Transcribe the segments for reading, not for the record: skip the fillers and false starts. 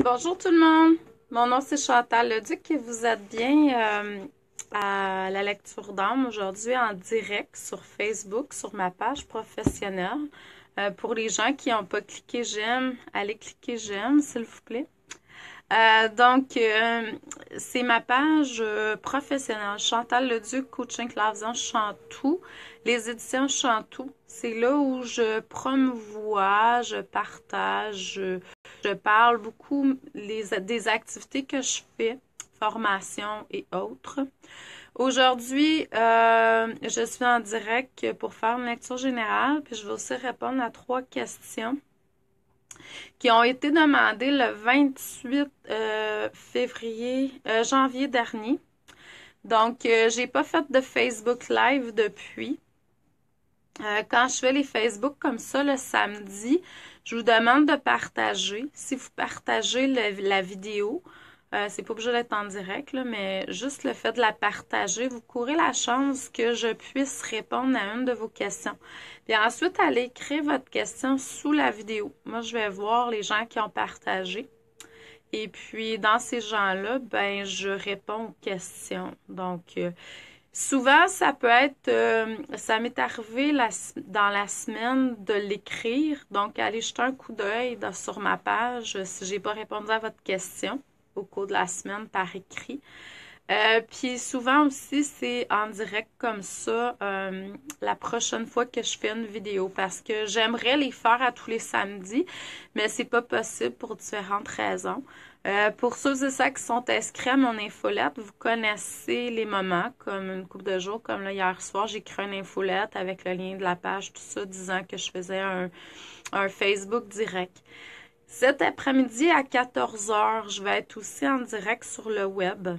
Bonjour tout le monde, mon nom c'est Chantal Leduc et vous êtes bien à la lecture d'âme aujourd'hui en direct sur Facebook, sur ma page professionnelle. Pour les gens qui n'ont pas cliqué j'aime, allez cliquer j'aime s'il vous plaît. C'est ma page professionnelle, Chantal Leduc, Coaching Clavisan Chantou, les éditions Chantou. C'est là où je promouvois, je partage, je parle beaucoup des activités que je fais, formation et autres. Aujourd'hui, je suis en direct pour faire une lecture générale, puis je vais aussi répondre à 3 questions qui ont été demandées le 28 janvier dernier. Donc, j'ai pas fait de Facebook Live depuis. Quand je fais les Facebook comme ça le samedi, je vous demande de partager. Si vous partagez la vidéo, c'est pas obligé d'être en direct, là, mais juste le fait de la partager, vous courez la chance que je puisse répondre à une de vos questions. Puis ensuite, allez écrire votre question sous la vidéo. Moi, je vais voir les gens qui ont partagé. Et puis, dans ces gens-là, ben, je réponds aux questions. Donc, souvent, ça peut être, ça m'est arrivé dans la semaine de l'écrire. Donc, allez jeter un coup d'œil sur ma page si j'ai pas répondu à votre question au cours de la semaine par écrit. Puis souvent aussi, c'est en direct comme ça la prochaine fois que je fais une vidéo parce que j'aimerais les faire à tous les samedis, mais c'est pas possible pour différentes raisons. Pour ceux et celles qui sont inscrits à mon infolette, vous connaissez les moments, comme une couple de jours, comme là hier soir, j'ai créé une infolette avec le lien de la page, tout ça, disant que je faisais un Facebook direct. Cet après-midi à 14h, je vais être aussi en direct sur le web.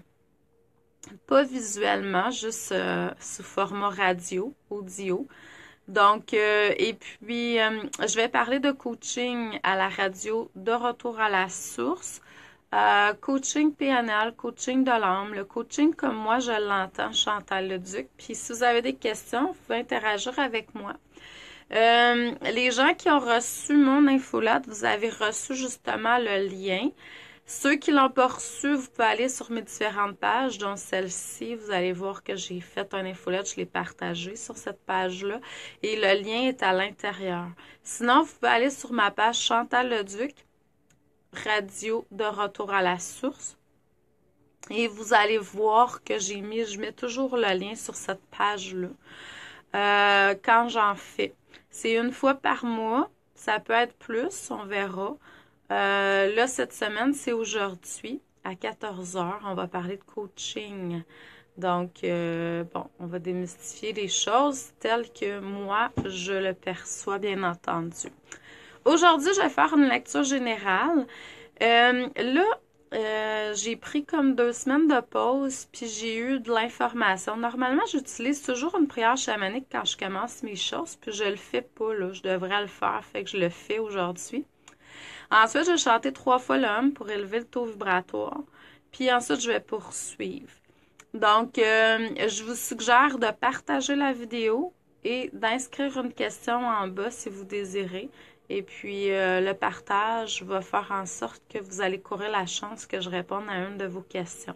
Pas visuellement, juste sous format radio, audio. Donc, et puis, je vais parler de coaching à la radio, de retour à la source, coaching PNL, coaching de l'âme, le coaching comme moi je l'entends, Chantal Leduc. Puis, si vous avez des questions, vous pouvez interagir avec moi. Les gens qui ont reçu mon infolette, vous avez reçu justement le lien. Ceux qui l'ont pas reçu, vous pouvez aller sur mes différentes pages, dont celle-ci. Vous allez voir que j'ai fait un infolette, je l'ai partagé sur cette page-là. Et le lien est à l'intérieur. Sinon, vous pouvez aller sur ma page Chantal Leduc, radio de retour à la source. Et vous allez voir que je mets toujours le lien sur cette page-là. Quand j'en fais. C'est une fois par mois. Ça peut être plus, on verra. Là, cette semaine, c'est aujourd'hui, à 14h. On va parler de coaching. Donc, bon, on va démystifier les choses telles que moi, je le perçois, bien entendu. Aujourd'hui, je vais faire une lecture générale. J'ai pris comme 2 semaines de pause, puis j'ai eu de l'information. Normalement, j'utilise toujours une prière chamanique quand je commence mes choses, puis je le fais pas, là. Je devrais le faire, fait que je le fais aujourd'hui. Ensuite, je vais chanter 3 fois l'homme pour élever le taux vibratoire. Puis ensuite, je vais poursuivre. Donc, je vous suggère de partager la vidéo et d'inscrire une question en bas si vous désirez. Et puis, le partage va faire en sorte que vous allez courir la chance que je réponde à une de vos questions.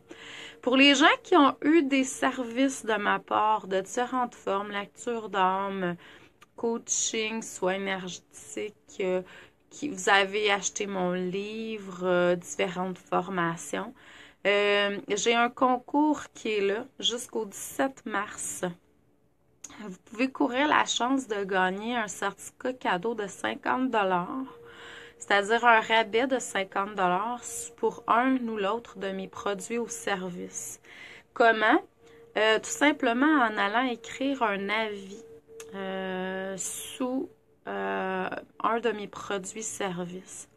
Pour les gens qui ont eu des services de ma part de différentes formes, lecture d'âme, coaching, soins énergétiques, vous avez acheté mon livre, différentes formations. J'ai un concours qui est là jusqu'au 17 mars. Vous pouvez courir la chance de gagner un certificat cadeau de 50 $, c'est-à-dire un rabais de 50 $ pour un ou l'autre de mes produits ou services. Comment? Tout simplement en allant écrire un avis sous un de mes produits services.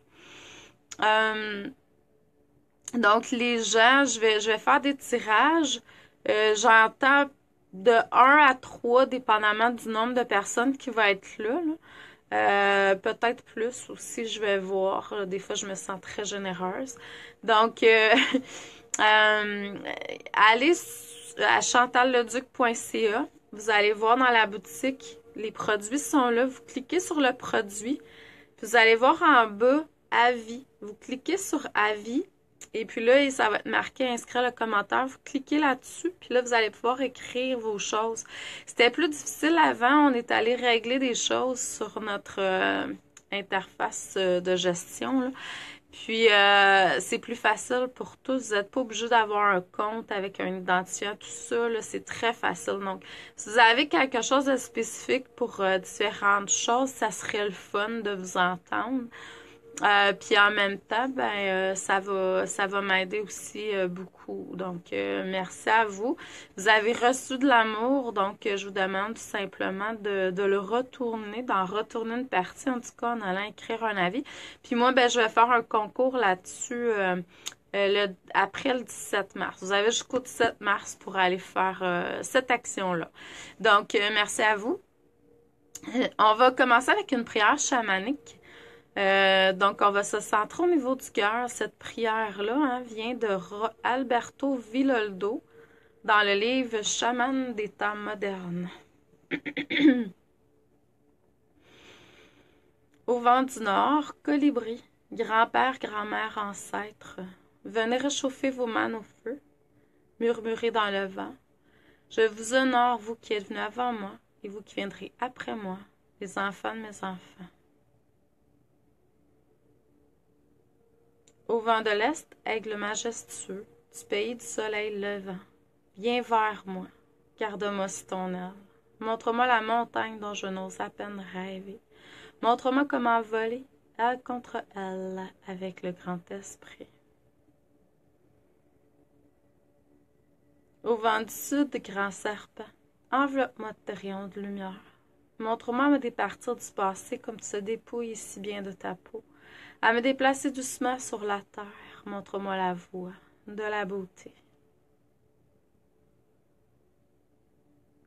Donc, les gens, je vais faire des tirages. J'entends de 1 à 3, dépendamment du nombre de personnes qui va être là. Peut-être plus aussi, je vais voir. Des fois, je me sens très généreuse. Donc, allez à chantalleduc.ca. Vous allez voir dans la boutique, les produits sont là. Vous cliquez sur le produit. Puis vous allez voir en bas, avis. Vous cliquez sur avis. Et puis là, ça va être marqué inscrire le commentaire. Vous cliquez là-dessus, puis là, vous allez pouvoir écrire vos choses. C'était plus difficile avant. On est allé régler des choses sur notre interface de gestion, là. Puis, c'est plus facile pour tous. Vous n'êtes pas obligé d'avoir un compte avec un identifiant, tout ça, là, c'est très facile. Donc, si vous avez quelque chose de spécifique pour différentes choses, ça serait le fun de vous entendre. Puis en même temps, ça va m'aider aussi beaucoup. Donc, merci à vous. Vous avez reçu de l'amour, donc je vous demande tout simplement de le retourner, d'en retourner une partie, en tout cas en allant écrire un avis. Puis moi, je vais faire un concours là-dessus après le 17 mars. Vous avez jusqu'au 17 mars pour aller faire cette action-là. Donc, merci à vous. On va commencer avec une prière chamanique. Donc, on va se centrer au niveau du cœur. Cette prière-là vient de Alberto Villoldo dans le livre Chaman des temps modernes. Au vent du nord, colibri, grand-père, grand-mère, ancêtre, venez réchauffer vos mains au feu, murmurez dans le vent. Je vous honore, vous qui êtes venus avant moi, et vous qui viendrez après moi, les enfants de mes enfants. Au vent de l'Est, aigle majestueux, du pays du soleil levant, viens vers moi, garde-moi si ton aile. Montre-moi la montagne dont je n'ose à peine rêver. Montre-moi comment voler, aile contre aile, avec le grand esprit. Au vent du sud, grand serpent, enveloppe-moi de tes rayons de lumière. Montre-moi à me départir du passé comme tu te dépouilles si bien de ta peau. À me déplacer doucement sur la terre, montre-moi la voie de la beauté.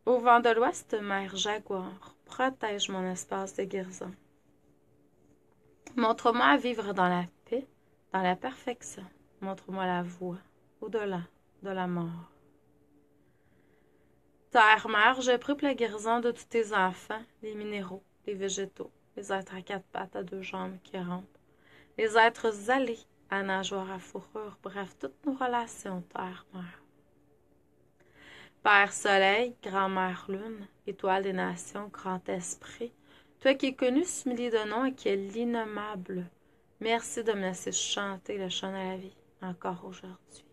Au vent de l'ouest, mère jaguar, protège mon espace de guérison. Montre-moi à vivre dans la paix, dans la perfection. Montre-moi la voie au-delà de la mort. Terre-mère, je prie pour la guérison de tous tes enfants, les minéraux, les végétaux, les êtres à quatre pattes, à deux jambes qui rampent. Les êtres allés à nageoires à fourrure, bref, toutes nos relations, terre-mère. Père Soleil, grand-mère Lune, étoile des nations, grand esprit, toi qui es connu sous milliers de noms et qui es l'innommable, merci de me laisser chanter le chant de la vie, encore aujourd'hui.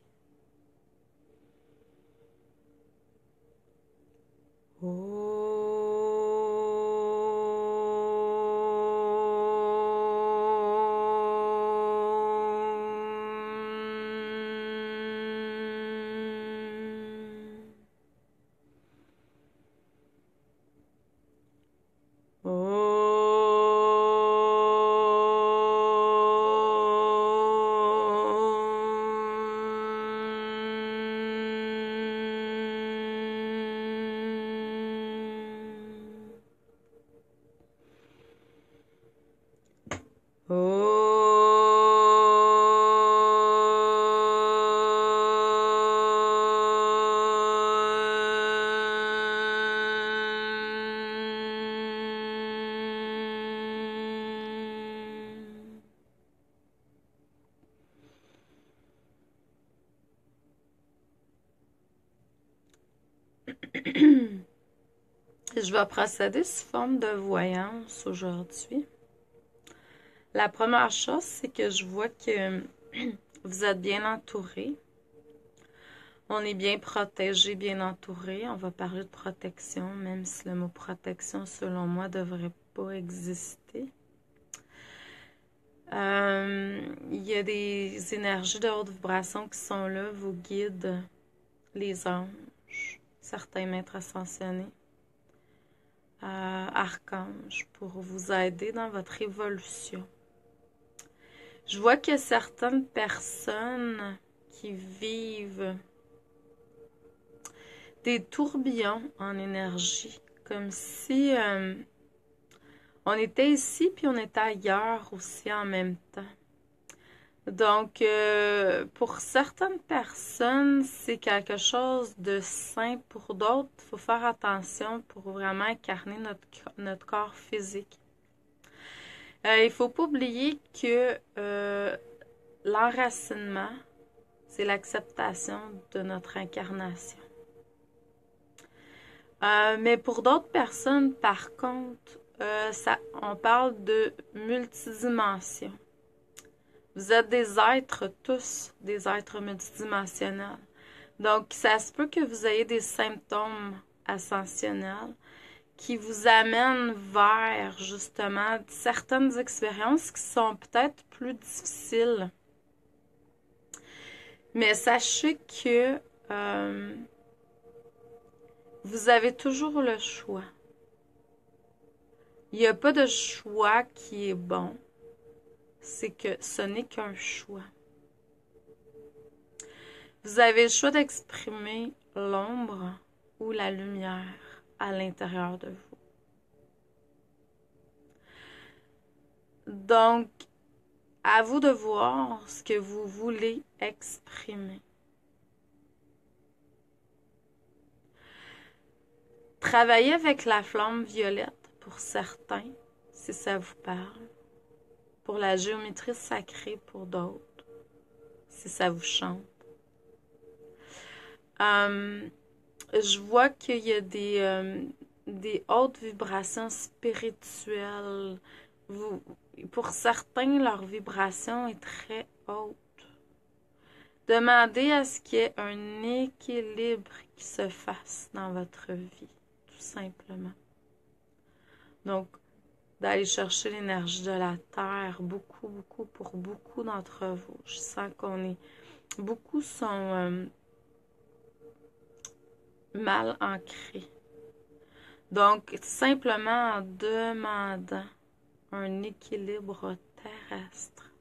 Je vais procéder sous forme de voyance aujourd'hui. La première chose, c'est que je vois que vous êtes bien entouré. On est bien protégé, bien entouré. On va parler de protection, même si le mot protection, selon moi, ne devrait pas exister. Il y a des énergies de haute vibration qui sont là, vos guides, les anges, certains maîtres ascensionnés, archanges, pour vous aider dans votre évolution. Je vois qu'il y a certaines personnes qui vivent des tourbillons en énergie, comme si on était ici puis on était ailleurs aussi en même temps. Donc, pour certaines personnes, c'est quelque chose de sain. Pour d'autres, il faut faire attention pour vraiment incarner notre corps physique. Il ne faut pas oublier que l'enracinement, c'est l'acceptation de notre incarnation. Mais pour d'autres personnes, par contre, on parle de multidimension. Vous êtes des êtres, tous des êtres multidimensionnels. Donc, ça se peut que vous ayez des symptômes ascensionnels qui vous amènent vers, justement, certaines expériences qui sont peut-être plus difficiles. Mais sachez que vous avez toujours le choix. Il n'y a pas de choix qui est bon. C'est que ce n'est qu'un choix. Vous avez le choix d'exprimer l'ombre ou la lumière à l'intérieur de vous. Donc, à vous de voir ce que vous voulez exprimer. Travaillez avec la flamme violette pour certains, si ça vous parle. Pour la géométrie sacrée pour d'autres, si ça vous chante. Je vois qu'il y a des hautes vibrations spirituelles. Pour certains, leur vibration est très haute. Demandez à ce qu'il y ait un équilibre qui se fasse dans votre vie, tout simplement. Donc, d'aller chercher l'énergie de la Terre, beaucoup, beaucoup, pour beaucoup d'entre vous. Je sens beaucoup sont mal ancrés. Donc, simplement en demandant un équilibre terrestre.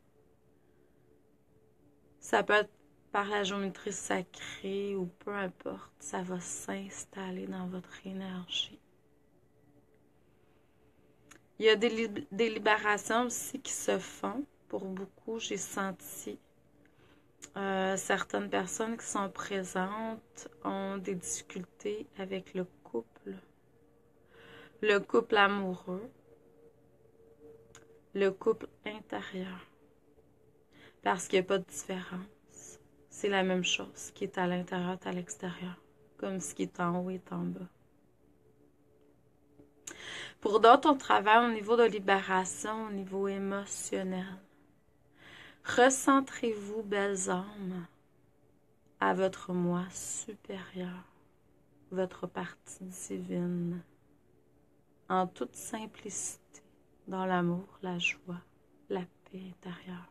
Ça peut être par la géométrie sacrée ou peu importe, ça va s'installer dans votre énergie. Il y a des libérations aussi qui se font. Pour beaucoup, j'ai senti certaines personnes qui sont présentes ont des difficultés avec le couple amoureux, le couple intérieur. Parce qu'il n'y a pas de différence. C'est la même chose. Ce qui est à l'intérieur est à l'extérieur. Comme ce qui est en haut est en bas. Pour d'autres, on travaille au niveau de libération, au niveau émotionnel. Recentrez-vous, belles âmes, à votre moi supérieur, votre partie divine, en toute simplicité, dans l'amour, la joie, la paix intérieure.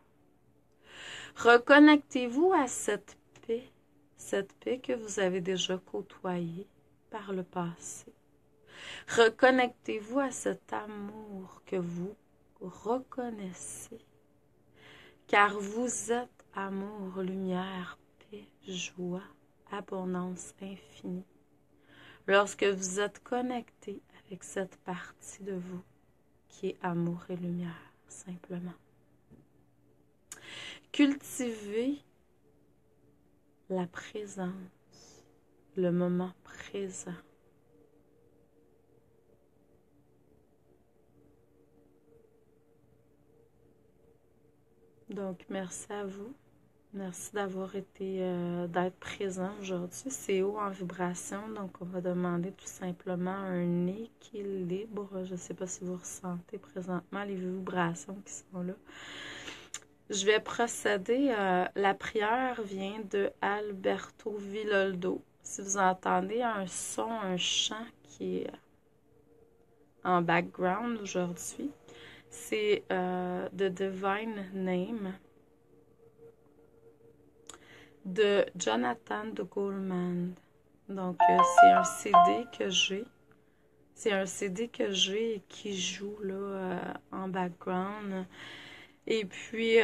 Reconnectez-vous à cette paix que vous avez déjà côtoyée par le passé. Reconnectez-vous à cet amour que vous reconnaissez, car vous êtes amour, lumière, paix, joie, abondance infinie. Lorsque vous êtes connecté avec cette partie de vous qui est amour et lumière, simplement. Cultivez la présence, le moment présent. Donc, merci à vous. Merci d'avoir d'être présent aujourd'hui. C'est haut en vibration, donc on va demander tout simplement un équilibre. Je ne sais pas si vous ressentez présentement les vibrations qui sont là. Je vais procéder. La prière vient de Alberto Villoldo. Si vous entendez un son, un chant qui est en background aujourd'hui, c'est The Divine Name de Jonathan de Goleman. Donc, c'est un CD que j'ai. C'est un CD que j'ai qui joue là en background. Et puis,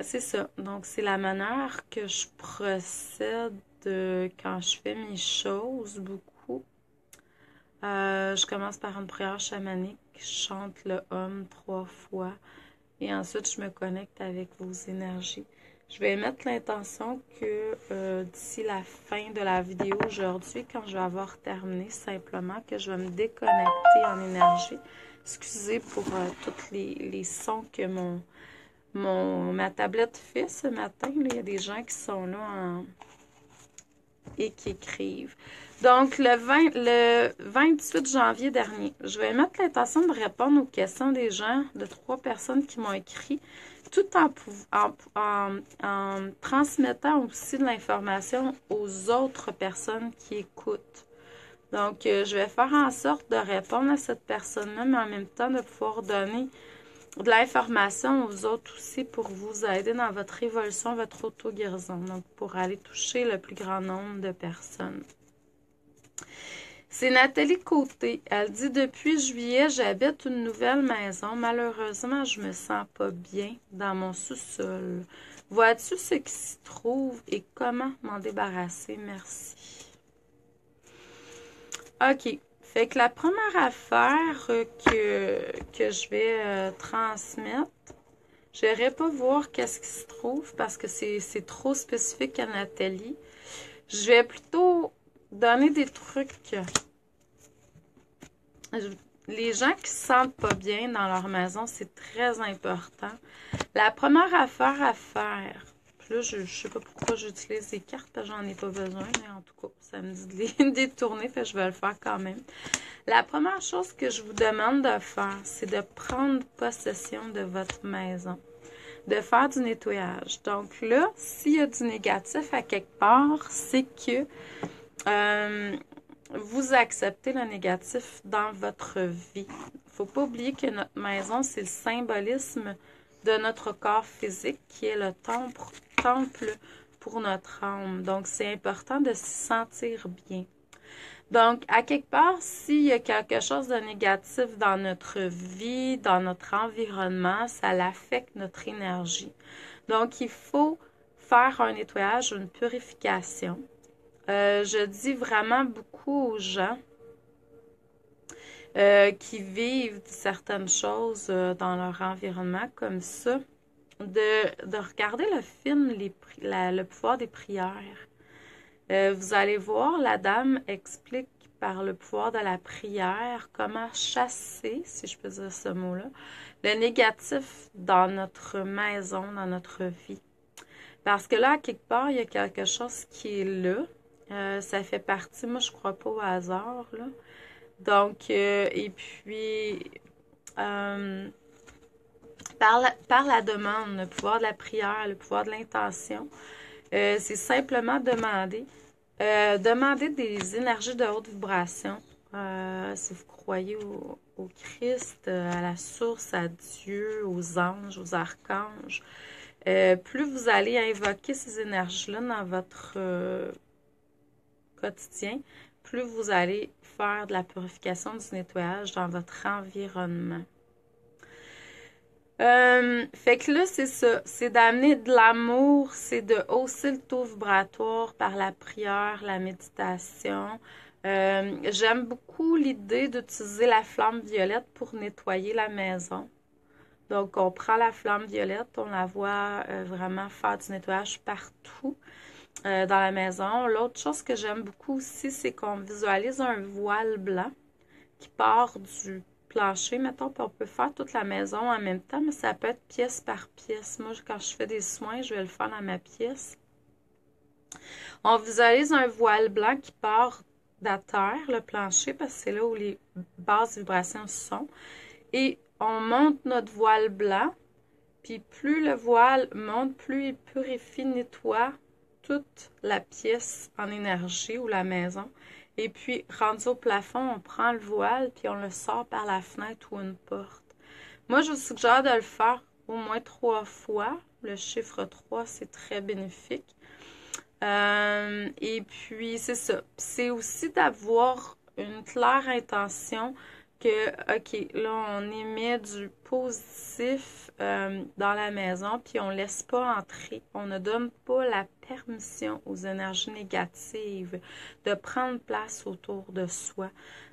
c'est ça. Donc, c'est la manière que je procède quand je fais mes choses, beaucoup. Je commence par une prière chamanique. Je chante le Om 3 fois. Et ensuite, je me connecte avec vos énergies. Je vais mettre l'intention que d'ici la fin de la vidéo aujourd'hui, quand je vais avoir terminé, simplement que je vais me déconnecter en énergie. Excusez pour tous les sons que ma tablette fait ce matin. Là. Il y a des gens qui sont là et qui écrivent. Donc, le 28 janvier dernier, je vais mettre l'intention de répondre aux questions des gens, de 3 personnes qui m'ont écrit, tout en transmettant aussi de l'information aux autres personnes qui écoutent. Donc, je vais faire en sorte de répondre à cette personne-là, mais en même temps de pouvoir donner de l'information aux autres aussi pour vous aider dans votre évolution, votre auto-guérison. Donc, pour aller toucher le plus grand nombre de personnes. C'est Nathalie Côté. Elle dit « Depuis juillet, j'habite une nouvelle maison. Malheureusement, je me sens pas bien dans mon sous-sol. Vois-tu ce qui s'y trouve et comment m'en débarrasser? Merci. » OK. Fait que la première affaire que je vais transmettre, je n'irai pas voir qu'est-ce qui se trouve parce que c'est trop spécifique à Nathalie. Je vais plutôt donner des trucs. Les gens qui se sentent pas bien dans leur maison, c'est très important. La première affaire à faire, puis là, je sais pas pourquoi j'utilise ces cartes, parce que j'en ai pas besoin, mais en tout cas, ça me dit de les détourner, fait que je vais le faire quand même. La première chose que je vous demande de faire, c'est de prendre possession de votre maison, de faire du nettoyage. Donc là, s'il y a du négatif à quelque part, c'est que vous acceptez le négatif dans votre vie. Il ne faut pas oublier que notre maison, c'est le symbolisme de notre corps physique qui est le temple pour notre âme. Donc, c'est important de s'y sentir bien. Donc, à quelque part, s'il y a quelque chose de négatif dans notre vie, dans notre environnement, ça l'affecte notre énergie. Donc, il faut faire un nettoyage, une purification. Je dis vraiment beaucoup aux gens qui vivent certaines choses dans leur environnement comme ça, de regarder le film Le pouvoir des prières. Vous allez voir, la dame explique par le pouvoir de la prière comment chasser, si je peux dire ce mot-là, le négatif dans notre maison, dans notre vie. Parce que là, à quelque part, il y a quelque chose qui est là. Ça fait partie, moi, je crois pas au hasard, là. Donc, et puis, par la demande, le pouvoir de la prière, le pouvoir de l'intention, c'est simplement demander des énergies de haute vibration. Si vous croyez au Christ, à la source, à Dieu, aux anges, aux archanges, plus vous allez invoquer ces énergies-là dans votre quotidien, plus vous allez faire de la purification, du nettoyage dans votre environnement. Fait que là, c'est ça. C'est d'amener de l'amour, c'est de hausser le taux vibratoire par la prière, la méditation. J'aime beaucoup l'idée d'utiliser la flamme violette pour nettoyer la maison. Donc, on prend la flamme violette, on la voit vraiment faire du nettoyage partout dans la maison. L'autre chose que j'aime beaucoup aussi, c'est qu'on visualise un voile blanc qui part du plancher, mettons, puis on peut faire toute la maison en même temps, mais ça peut être pièce par pièce. Moi, quand je fais des soins, je vais le faire dans ma pièce. On visualise un voile blanc qui part de la terre, le plancher, parce que c'est là où les basses vibrations sont. Et on monte notre voile blanc, puis plus le voile monte, plus il purifie, nettoie toute la pièce en énergie ou la maison. Et puis, rendu au plafond, on prend le voile puis on le sort par la fenêtre ou une porte. Moi, je vous suggère de le faire au moins 3 fois. Le chiffre 3, c'est très bénéfique. Et puis, c'est ça. C'est aussi d'avoir une claire intention que, OK, là, on émet du positif dans la maison, puis on ne laisse pas entrer. On ne donne pas la permission aux énergies négatives de prendre place autour de soi,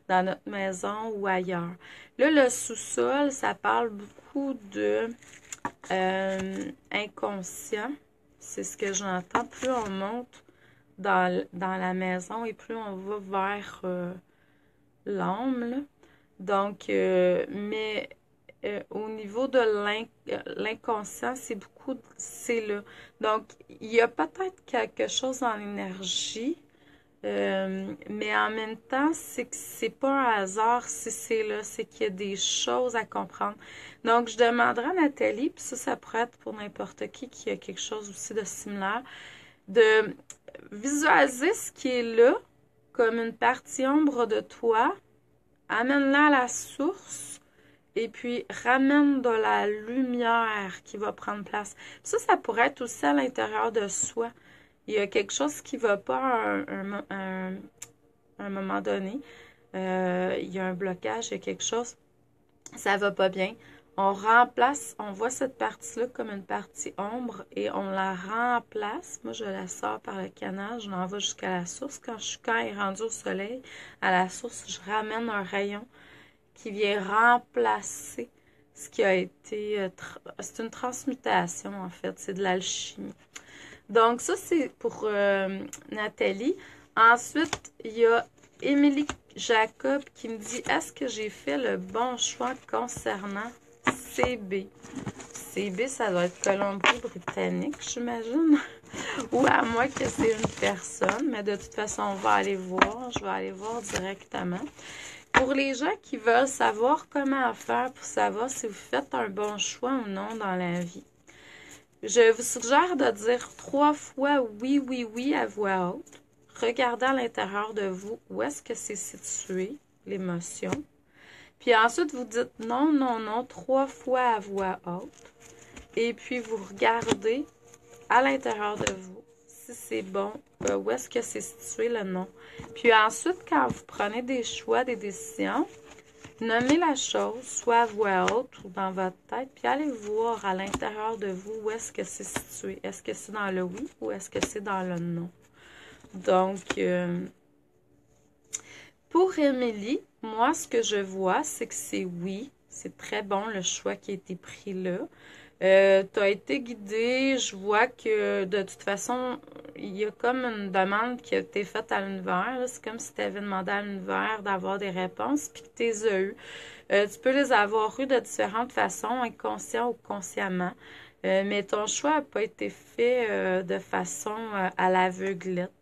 dans notre maison ou ailleurs. Là, le sous-sol, ça parle beaucoup de inconscient. C'est ce que j'entends. Plus on monte dans la maison et plus on va vers l'âme, là. Donc, mais au niveau de l'inconscient, c'est là. Donc, il y a peut-être quelque chose en énergie, mais en même temps, c'est que c'est pas un hasard si c'est là, c'est qu'il y a des choses à comprendre. Donc, je demanderai à Nathalie, puis ça pourrait être pour n'importe qui a quelque chose aussi de similaire, de visualiser ce qui est là comme une partie ombre de toi, amène-la à la source et puis ramène de la lumière qui va prendre place. Ça pourrait être aussi à l'intérieur de soi. Il y a quelque chose qui va pas à un moment donné. Il y a un blocage, il y a quelque chose, ça va pas bien. On remplace, on voit cette partie-là comme une partie ombre et on la remplace. Moi, je la sors par le canal, je l'envoie jusqu'à la source. Quand il est rendu au soleil, à la source, je ramène un rayon qui vient remplacer ce qui a été... c'est une transmutation, en fait. C'est de l'alchimie. Donc, ça, c'est pour Nathalie. Ensuite, il y a Émilie Jacob qui me dit « Est-ce que j'ai fait le bon choix concernant CB? » CB, ça doit être Colombie-Britannique, j'imagine. Ou à moins que c'est une personne. Mais de toute façon, on va aller voir. Je vais aller voir directement. Pour les gens qui veulent savoir comment faire pour savoir si vous faites un bon choix ou non dans la vie, je vous suggère de dire 3 fois oui, oui, oui à voix haute. Regardez à l'intérieur de vous où est-ce que c'est situé, l'émotion. Puis ensuite, vous dites non, non, non 3 fois à voix haute. Et puis, vous regardez à l'intérieur de vous si c'est bon, où est-ce que c'est situé le non. Puis ensuite, quand vous prenez des choix, des décisions, nommez la chose, soit à voix haute ou dans votre tête, puis allez voir à l'intérieur de vous où est-ce que c'est situé. Est-ce que c'est dans le oui ou est-ce que c'est dans le non? Donc, pour Émilie, moi, ce que je vois, c'est que c'est oui. C'est très bon le choix qui a été pris là. Tu as été guidée, je vois que de toute façon, il y a comme une demande qui a été faite à l'univers. C'est comme si tu avais demandé à l'univers d'avoir des réponses, puis que tu les as eues. Tu peux les avoir eues de différentes façons, inconscient ou consciemment. Mais ton choix n'a pas été fait de façon à l'aveuglette.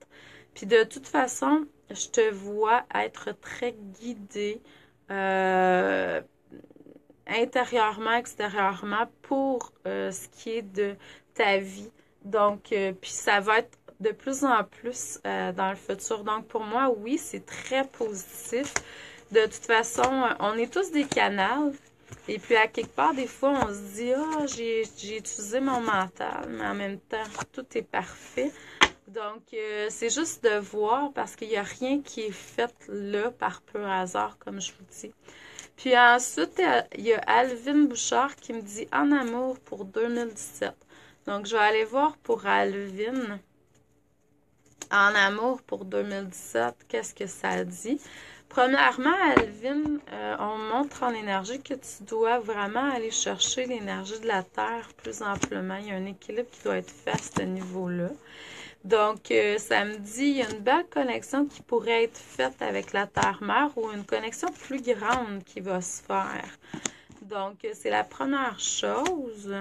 Puis de toute façon, je te vois être très guidée intérieurement, extérieurement pour ce qui est de ta vie. Donc, puis ça va être de plus en plus dans le futur. Donc, pour moi, oui, c'est très positif. De toute façon, on est tous des canals. Et puis, à quelque part, des fois, on se dit « Ah, j'ai utilisé mon mental, mais en même temps, tout est parfait. » Donc, c'est juste de voir parce qu'il n'y a rien qui est fait là par pur hasard, comme je vous dis. Puis ensuite, il y a Alvin Bouchard qui me dit « En amour pour 2017 ». Donc, je vais aller voir pour Alvin. En amour pour 2017, qu'est-ce que ça dit? Premièrement, Alvin, on montre en énergie que tu dois vraiment aller chercher l'énergie de la Terre plus amplement. Il y a un équilibre qui doit être fait à ce niveau-là. Donc, ça me dit, il y a une belle connexion qui pourrait être faite avec la Terre-Mère ou une connexion plus grande qui va se faire. Donc, c'est la première chose.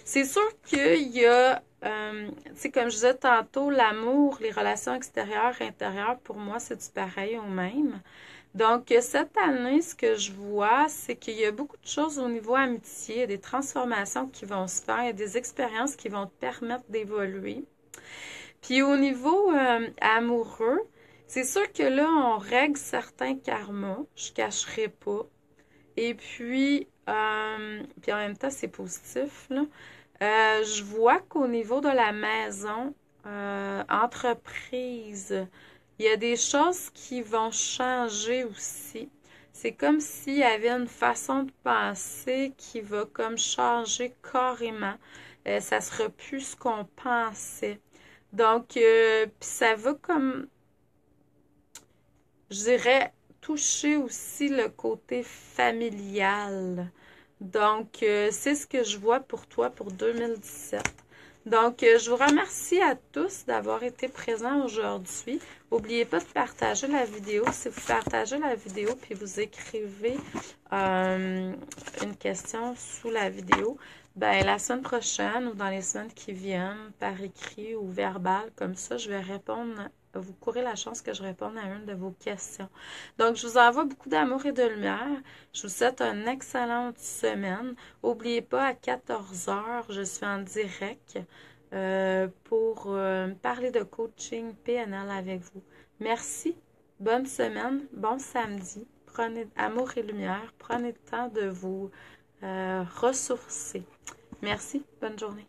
C'est sûr qu'il y a, tu sais, comme je disais tantôt, l'amour, les relations extérieures, intérieures, pour moi, c'est du pareil au même. Donc, cette année, ce que je vois, c'est qu'il y a beaucoup de choses au niveau amitié, il y a des transformations qui vont se faire, il y a des expériences qui vont te permettre d'évoluer. Puis au niveau amoureux, c'est sûr que là, on règle certains karmas, je ne cacherai pas. Et puis en même temps, c'est positif, là. Je vois qu'au niveau de la maison, entreprise, il y a des choses qui vont changer aussi. C'est comme s'il y avait une façon de penser qui va comme changer carrément. Ça sera plus ce qu'on pensait. Donc, puis ça va comme, je dirais, toucher aussi le côté familial. Donc, c'est ce que je vois pour toi pour 2017. Donc, je vous remercie à tous d'avoir été présents aujourd'hui. N'oubliez pas de partager la vidéo. Si vous partagez la vidéo puis vous écrivez une question sous la vidéo, ben la semaine prochaine ou dans les semaines qui viennent, par écrit ou verbal, comme ça, je vais répondre. Vous courez la chance que je réponde à une de vos questions. Donc, je vous envoie beaucoup d'amour et de lumière. Je vous souhaite une excellente semaine. N'oubliez pas, à 14 heures, je suis en direct pour parler de coaching PNL avec vous. Merci. Bonne semaine. Bon samedi. Prenez amour et lumière. Prenez le temps de vous ressourcer. Merci. Bonne journée.